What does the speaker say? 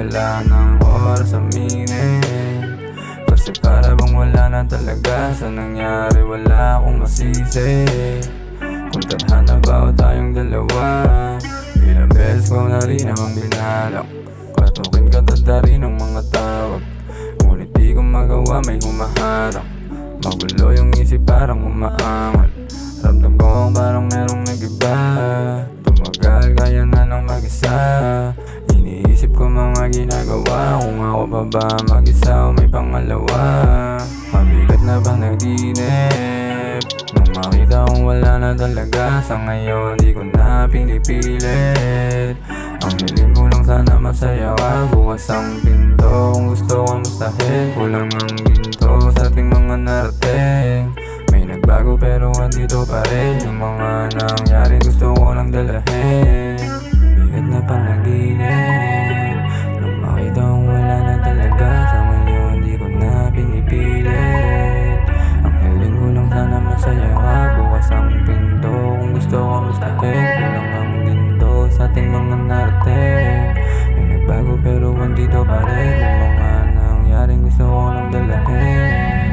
wala ng oras aminin. Kasi para bang wala na talaga sa nangyari, wala akong masisi. Kung tadhana ba o tayong dalawa, ilang beses ko na rin namang binalak patukin ka rin ng mga tawag, ngunit di ko magawa, may humaharang. Magulo yung isip parang umaangal, ramdam ko parang merong nag-iba. Tumagal kaya na nang mag-isa, iniisip ko mga ginagawa. Kung ako pa ba mag-isa o may pangalawa, mabigat na bang nagdinip nung makita kong wala na talaga. Sa ngayon di ko na pinipilit, ang hiling ko lang sana masaya ka. Bukas ang pinto kung gusto ko mustahin. Kulang ang ginto sa ating mga narating. May nagbago pero andito pa rin yung mga nangyari, gusto ko lang dalahin. Bigat na panaginip nung makita kong wala na talaga. Sa ngayon di ko na pinipilit, ang hiling ko lang sana masaya ka. Bukas ang pinto kung gusto ko mustahin. Kulang ang ginto sa ating mga narating. May nagbago pero andito pa rin yung mga nangyaring gusto ko lang dalahin.